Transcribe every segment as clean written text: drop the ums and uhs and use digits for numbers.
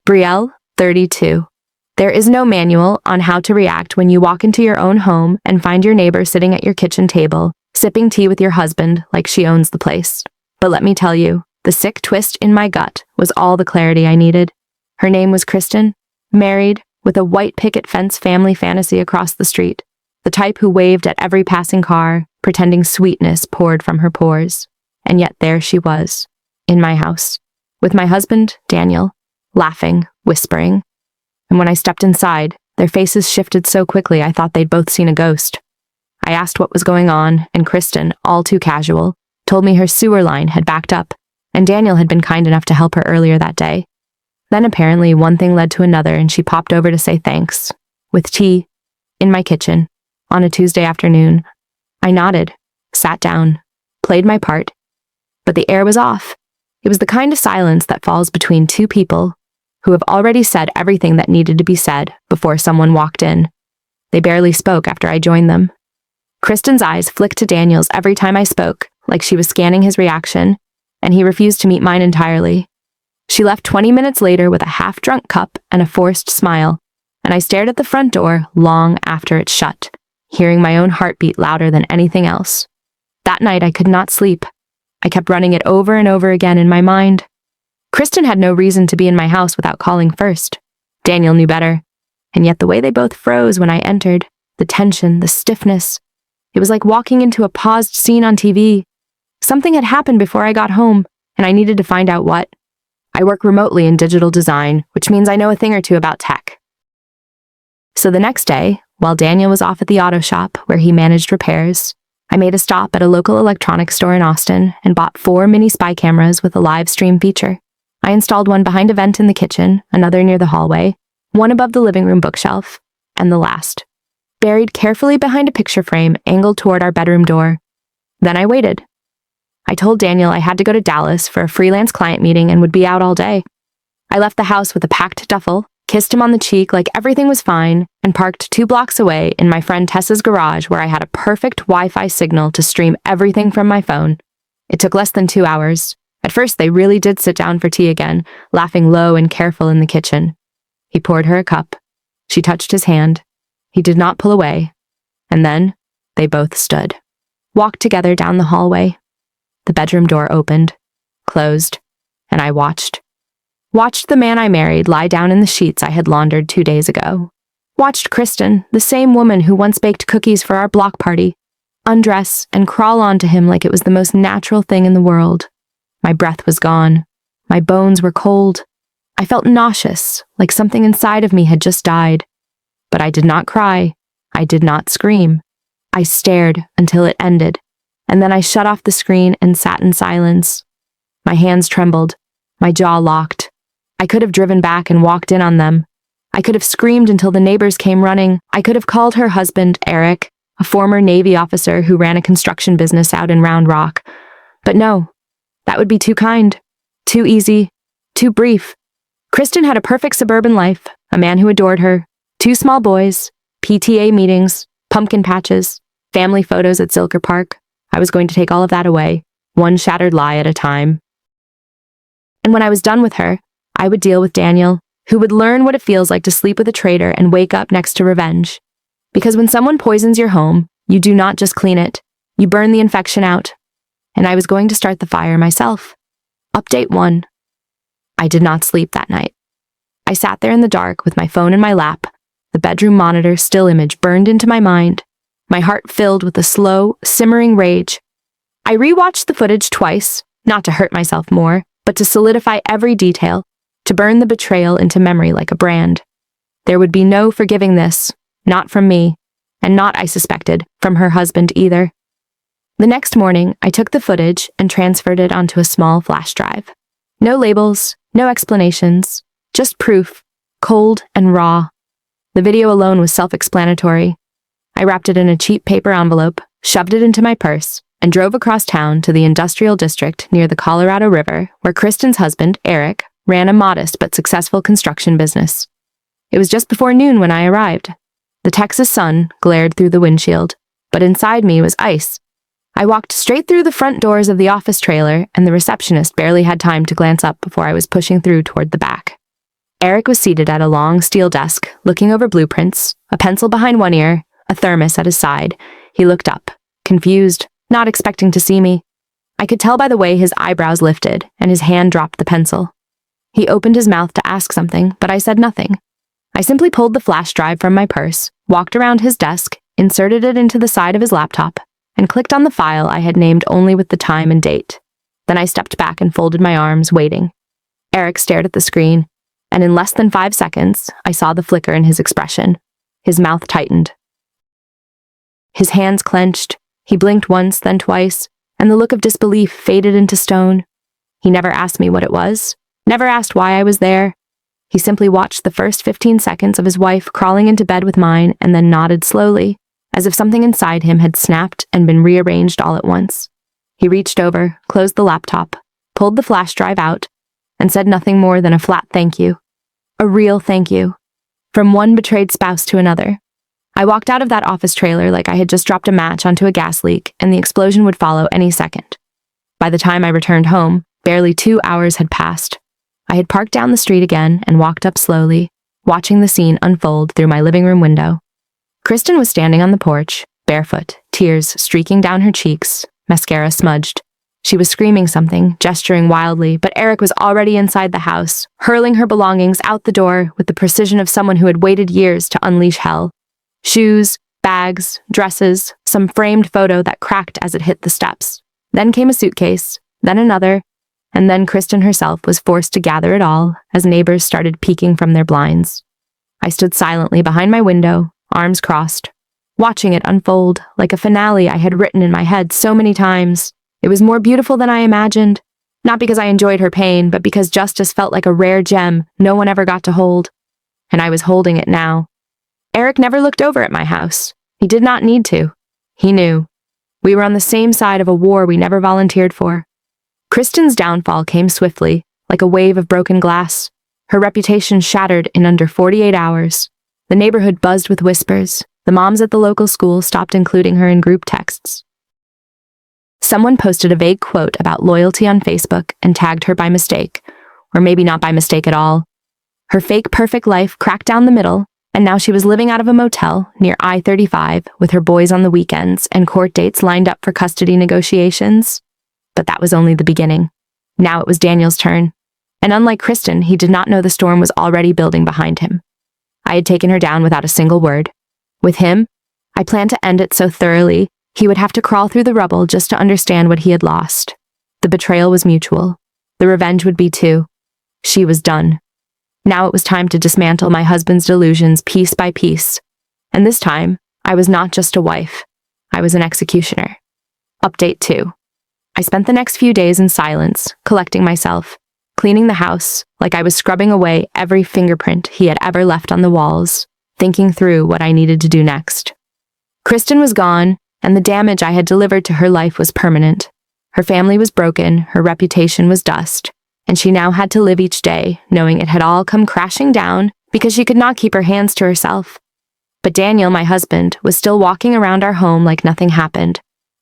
Brielle, 32. There is no manual on how to react when you walk into your own home and find your neighbor sitting at your kitchen table, sipping tea with your husband like she owns the place. But let me tell you, the sick twist in my gut was all the clarity I needed. Her name was Kristen, married, with a white picket fence family fantasy across the street, the type who waved at every passing car, pretending sweetness poured from her pores. And yet there she was, in my house, with my husband, Daniel, laughing, whispering. And when I stepped inside, their faces shifted so quickly I thought they'd both seen a ghost. I asked what was going on, and Kristen, all too casual, told me her sewer line had backed up, and Daniel had been kind enough to help her earlier that day. Then apparently one thing led to another, and she popped over to say thanks, with tea, in my kitchen, on a Tuesday afternoon. I nodded, sat down, played my part, but the air was off. It was the kind of silence that falls between two people who have already said everything that needed to be said before someone walked in. They barely spoke after I joined them. Kristen's eyes flicked to Daniel's every time I spoke, like she was scanning his reaction, and he refused to meet mine entirely. She left 20 minutes later with a half-drunk cup and a forced smile, and I stared at the front door long after it shut, hearing my own heartbeat louder than anything else. That night I could not sleep. I kept running it over and over again in my mind. Kristen had no reason to be in my house without calling first. Daniel knew better, and yet the way they both froze when I entered, the tension, the stiffness, it was like walking into a paused scene on TV. Something had happened before I got home, and I needed to find out what. I work remotely in digital design, which means I know a thing or two about tech. So the next day, while Daniel was off at the auto shop where he managed repairs, I made a stop at a local electronics store in Austin and bought 4 mini spy cameras with a live stream feature. I installed one behind a vent in the kitchen, another near the hallway, one above the living room bookshelf, and the last, buried carefully behind a picture frame angled toward our bedroom door. Then I waited. I told Daniel I had to go to Dallas for a freelance client meeting and would be out all day. I left the house with a packed duffel, kissed him on the cheek like everything was fine, and parked 2 blocks away in my friend Tessa's garage where I had a perfect Wi-Fi signal to stream everything from my phone. It took less than 2 hours. At first, they really did sit down for tea again, laughing low and careful in the kitchen. He poured her a cup. She touched his hand. He did not pull away. And then, they both stood, walked together down the hallway. The bedroom door opened, closed, and I watched. Watched the man I married lie down in the sheets I had laundered 2 days ago. Watched Kristen, the same woman who once baked cookies for our block party, undress and crawl onto him like it was the most natural thing in the world. My breath was gone. My bones were cold. I felt nauseous, like something inside of me had just died. But I did not cry. I did not scream. I stared until it ended, and then I shut off the screen and sat in silence. My hands trembled. My jaw locked. I could have driven back and walked in on them. I could have screamed until the neighbors came running. I could have called her husband, Eric, a former Navy officer who ran a construction business out in Round Rock. But no. That would be too kind, too easy, too brief. Kristen had a perfect suburban life, a man who adored her, 2 small boys, PTA meetings, pumpkin patches, family photos at Zilker Park. I was going to take all of that away, one shattered lie at a time. And when I was done with her, I would deal with Daniel, who would learn what it feels like to sleep with a traitor and wake up next to revenge. Because when someone poisons your home, you do not just clean it, you burn the infection out. And I was going to start the fire myself. Update 1. I did not sleep that night. I sat there in the dark with my phone in my lap, the bedroom monitor still image burned into my mind, my heart filled with a slow, simmering rage. I rewatched the footage twice, not to hurt myself more, but to solidify every detail, to burn the betrayal into memory like a brand. There would be no forgiving this, not from me, and not, I suspected, from her husband either. The next morning, I took the footage and transferred it onto a small flash drive. No labels, no explanations, just proof, cold and raw. The video alone was self-explanatory. I wrapped it in a cheap paper envelope, shoved it into my purse, and drove across town to the industrial district near the Colorado River, where Kristen's husband, Eric, ran a modest but successful construction business. It was just before noon when I arrived. The Texas sun glared through the windshield, but inside me was ice. I walked straight through the front doors of the office trailer, and the receptionist barely had time to glance up before I was pushing through toward the back. Eric was seated at a long steel desk, looking over blueprints, a pencil behind one ear, a thermos at his side. He looked up, confused, not expecting to see me. I could tell by the way his eyebrows lifted and his hand dropped the pencil. He opened his mouth to ask something, but I said nothing. I simply pulled the flash drive from my purse, walked around his desk, inserted it into the side of his laptop, and clicked on the file I had named only with the time and date. Then I stepped back and folded my arms, waiting. Eric stared at the screen, and in less than 5 seconds, I saw the flicker in his expression. His mouth tightened. His hands clenched. He blinked once, then twice, and the look of disbelief faded into stone. He never asked me what it was, never asked why I was there. He simply watched the first 15 seconds of his wife crawling into bed with mine and then nodded slowly, as if something inside him had snapped and been rearranged all at once. He reached over, closed the laptop, pulled the flash drive out, and said nothing more than a flat thank you. A real thank you. From one betrayed spouse to another. I walked out of that office trailer like I had just dropped a match onto a gas leak and the explosion would follow any second. By the time I returned home, barely 2 hours had passed. I had parked down the street again and walked up slowly, watching the scene unfold through my living room window. Kristen was standing on the porch, barefoot, tears streaking down her cheeks, mascara smudged. She was screaming something, gesturing wildly, but Eric was already inside the house, hurling her belongings out the door with the precision of someone who had waited years to unleash hell. Shoes, bags, dresses, some framed photo that cracked as it hit the steps. Then came a suitcase, then another, and then Kristen herself was forced to gather it all as neighbors started peeking from their blinds. I stood silently behind my window, arms crossed, watching it unfold like a finale I had written in my head so many times. It was more beautiful than I imagined, not because I enjoyed her pain, but because justice felt like a rare gem no one ever got to hold. And I was holding it now. Eric never looked over at my house. He did not need to. He knew. We were on the same side of a war we never volunteered for. Kristen's downfall came swiftly, like a wave of broken glass. Her reputation shattered in under 48 hours. The neighborhood buzzed with whispers. The moms at the local school stopped including her in group texts. Someone posted a vague quote about loyalty on Facebook and tagged her by mistake, or maybe not by mistake at all. Her fake perfect life cracked down the middle, and now she was living out of a motel near I-35 with her boys on the weekends and court dates lined up for custody negotiations. But that was only the beginning. Now it was Daniel's turn. And unlike Kristen, he did not know the storm was already building behind him. I had taken her down without a single word. With him, I planned to end it so thoroughly he would have to crawl through the rubble just to understand what he had lost. The betrayal was mutual. The revenge would be too. She was done. Now it was time to dismantle my husband's delusions piece by piece. And this time, I was not just a wife. I was an executioner. Update 2. I spent the next few days in silence, collecting myself, cleaning the house like I was scrubbing away every fingerprint he had ever left on the walls, thinking through what I needed to do next. Kristen was gone, and the damage I had delivered to her life was permanent. Her family was broken, her reputation was dust, and she now had to live each day knowing it had all come crashing down because she could not keep her hands to herself. But Daniel, my husband, was still walking around our home like nothing happened,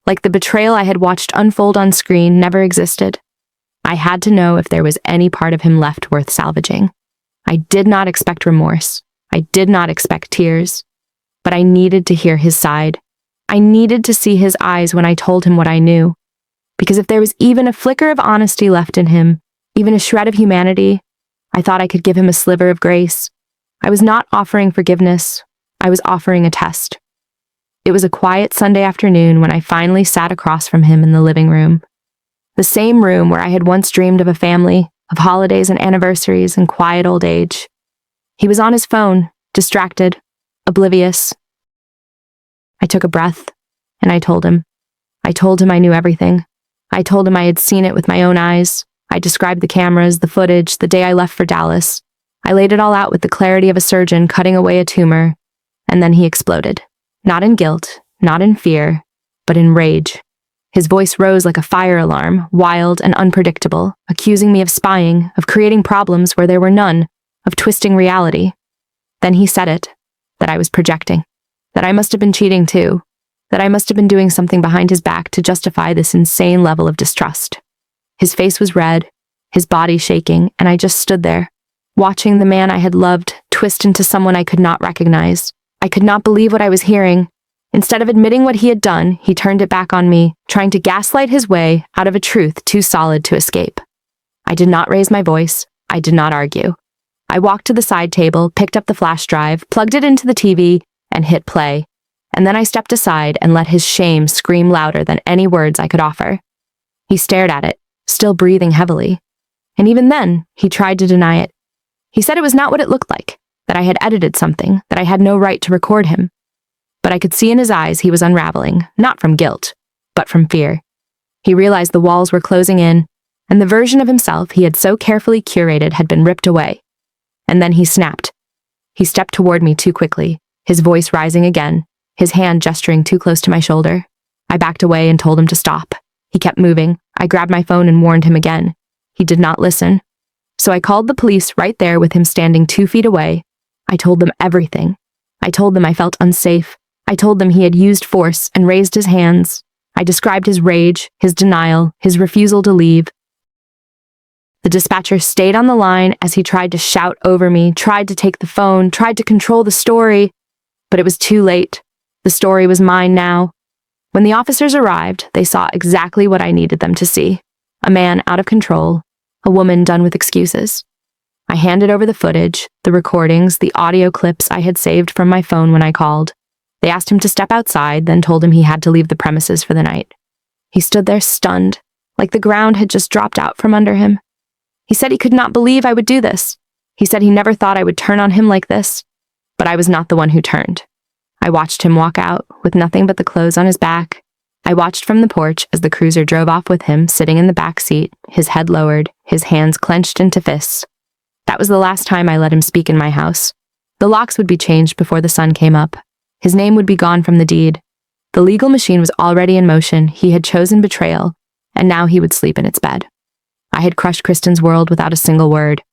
like the betrayal I had watched unfold on screen never existed. I had to know if there was any part of him left worth salvaging. I did not expect remorse. I did not expect tears. But I needed to hear his side. I needed to see his eyes when I told him what I knew. Because if there was even a flicker of honesty left in him, even a shred of humanity, I thought I could give him a sliver of grace. I was not offering forgiveness. I was offering a test. It was a quiet Sunday afternoon when I finally sat across from him in the living room. The same room where I had once dreamed of a family, of holidays and anniversaries and quiet old age. He was on his phone, distracted, oblivious. I took a breath, and I told him. I told him I knew everything. I told him I had seen it with my own eyes. I described the cameras, the footage, the day I left for Dallas. I laid it all out with the clarity of a surgeon cutting away a tumor, and then he exploded. Not in guilt, not in fear, but in rage. His voice rose like a fire alarm, wild and unpredictable, accusing me of spying, of creating problems where there were none, of twisting reality. Then he said it, that I was projecting, that I must have been cheating too, that I must have been doing something behind his back to justify this insane level of distrust. His face was red, his body shaking, and I just stood there, watching the man I had loved twist into someone I could not recognize. I could not believe what I was hearing. Instead of admitting what he had done, he turned it back on me, trying to gaslight his way out of a truth too solid to escape. I did not raise my voice. I did not argue. I walked to the side table, picked up the flash drive, plugged it into the TV, and hit play. And then I stepped aside and let his shame scream louder than any words I could offer. He stared at it, still breathing heavily. And even then, he tried to deny it. He said it was not what it looked like, that I had edited something, that I had no right to record him. But I could see in his eyes he was unraveling, not from guilt, but from fear. He realized the walls were closing in, and the version of himself he had so carefully curated had been ripped away. And then he snapped. He stepped toward me too quickly, his voice rising again, his hand gesturing too close to my shoulder. I backed away and told him to stop. He kept moving. I grabbed my phone and warned him again. He did not listen. So I called the police right there with him standing 2 feet away. I told them everything. I told them I felt unsafe. I told them he had used force and raised his hands. I described his rage, his denial, his refusal to leave. The dispatcher stayed on the line as he tried to shout over me, tried to take the phone, tried to control the story. But it was too late. The story was mine now. When the officers arrived, they saw exactly what I needed them to see. A man out of control, a woman done with excuses. I handed over the footage, the recordings, the audio clips I had saved from my phone when I called. They asked him to step outside, then told him he had to leave the premises for the night. He stood there stunned, like the ground had just dropped out from under him. He said he could not believe I would do this. He said he never thought I would turn on him like this. But I was not the one who turned. I watched him walk out, with nothing but the clothes on his back. I watched from the porch as the cruiser drove off with him sitting in the back seat, his head lowered, his hands clenched into fists. That was the last time I let him speak in my house. The locks would be changed before the sun came up. His name would be gone from the deed. The legal machine was already in motion. He had chosen betrayal, and now he would sleep in its bed. I had crushed Kristen's world without a single word.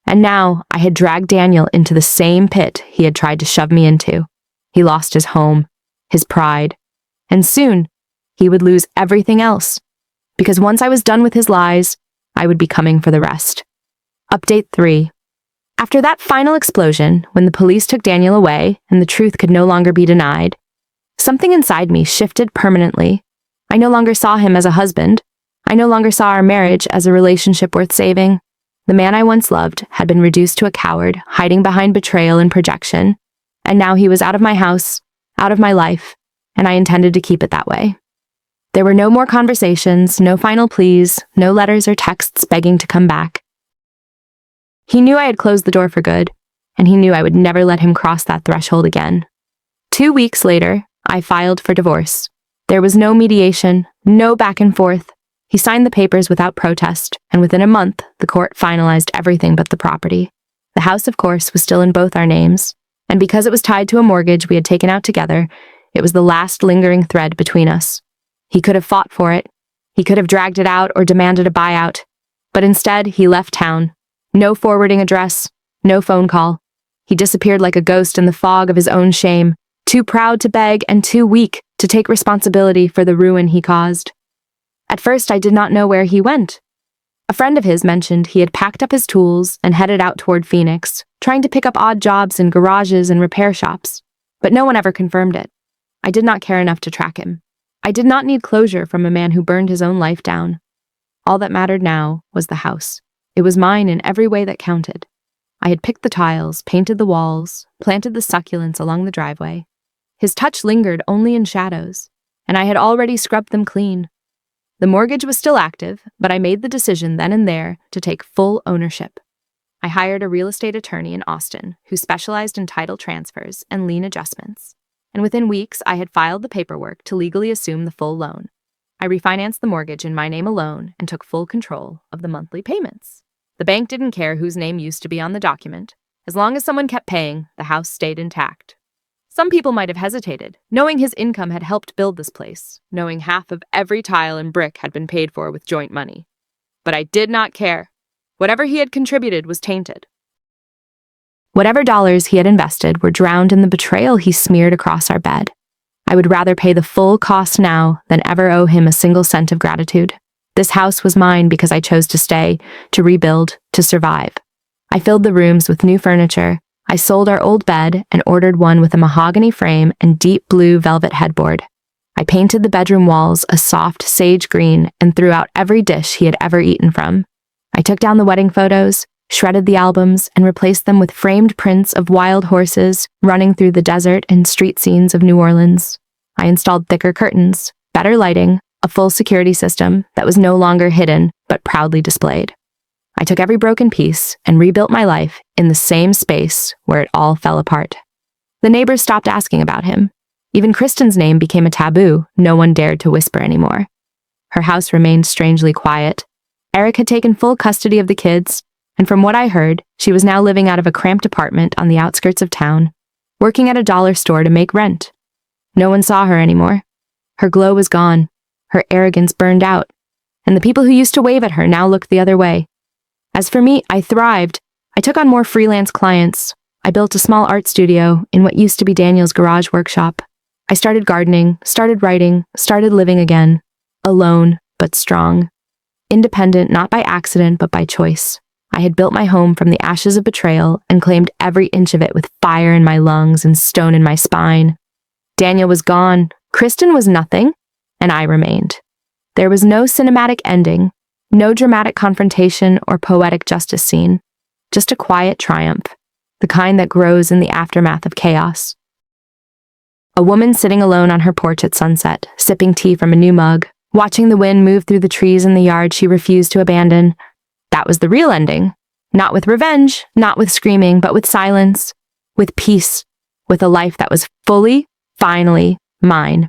And now I had dragged Daniel into the same pit he had tried to shove me into. He lost his home, his pride, and soon he would lose everything else. Because once I was done with his lies, I would be coming for the rest. Update 3. After that final explosion, when the police took Daniel away and the truth could no longer be denied, something inside me shifted permanently. I no longer saw him as a husband. I no longer saw our marriage as a relationship worth saving. The man I once loved had been reduced to a coward, hiding behind betrayal and projection, and now he was out of my house, out of my life, and I intended to keep it that way. There were no more conversations, no final pleas, no letters or texts begging to come back. He knew I had closed the door for good, and he knew I would never let him cross that threshold again. 2 weeks later, I filed for divorce. There was no mediation, no back and forth. He signed the papers without protest, and within a month, the court finalized everything but the property. The house, of course, was still in both our names, and because it was tied to a mortgage we had taken out together, it was the last lingering thread between us. He could have fought for it. He could have dragged it out or demanded a buyout. But instead, he left town. No forwarding address, no phone call. He disappeared like a ghost in the fog of his own shame, too proud to beg and too weak to take responsibility for the ruin he caused. At first, I did not know where he went. A friend of his mentioned he had packed up his tools and headed out toward Phoenix, trying to pick up odd jobs in garages and repair shops, but no one ever confirmed it. I did not care enough to track him. I did not need closure from a man who burned his own life down. All that mattered now was the house. It was mine in every way that counted. I had picked the tiles, painted the walls, planted the succulents along the driveway. His touch lingered only in shadows, and I had already scrubbed them clean. The mortgage was still active, but I made the decision then and there to take full ownership. I hired a real estate attorney in Austin who specialized in title transfers and lien adjustments, and within weeks I had filed the paperwork to legally assume the full loan. I refinanced the mortgage in my name alone and took full control of the monthly payments. The bank didn't care whose name used to be on the document. As long as someone kept paying, the house stayed intact. Some people might have hesitated, knowing his income had helped build this place, knowing half of every tile and brick had been paid for with joint money. But I did not care. Whatever he had contributed was tainted. Whatever dollars he had invested were drowned in the betrayal he smeared across our bed. I would rather pay the full cost now than ever owe him a single cent of gratitude. This house was mine because I chose to stay, to rebuild, to survive. I filled the rooms with new furniture. I sold our old bed and ordered one with a mahogany frame and deep blue velvet headboard. I painted the bedroom walls a soft sage green and threw out every dish he had ever eaten from. I took down the wedding photos, shredded the albums, and replaced them with framed prints of wild horses running through the desert and street scenes of New Orleans. I installed thicker curtains, better lighting, a full security system that was no longer hidden but proudly displayed. I took every broken piece and rebuilt my life in the same space where it all fell apart. The neighbors stopped asking about him. Even Kristen's name became a taboo no one dared to whisper anymore. Her house remained strangely quiet. Eric had taken full custody of the kids, and from what I heard, she was now living out of a cramped apartment on the outskirts of town, working at a dollar store to make rent. No one saw her anymore. Her glow was gone, her arrogance burned out, and the people who used to wave at her now looked the other way. As for me, I thrived. I took on more freelance clients. I built a small art studio in what used to be Daniel's garage workshop. I started gardening, started writing, started living again. Alone, but strong. Independent not by accident, but by choice. I had built my home from the ashes of betrayal and claimed every inch of it with fire in my lungs and stone in my spine. Daniel was gone, Kristen was nothing, and I remained. There was no cinematic ending, no dramatic confrontation or poetic justice scene, just a quiet triumph, the kind that grows in the aftermath of chaos. A woman sitting alone on her porch at sunset, sipping tea from a new mug, watching the wind move through the trees in the yard she refused to abandon. That was the real ending. Not with revenge, not with screaming, but with silence, with peace, with a life that was fully, finally mine.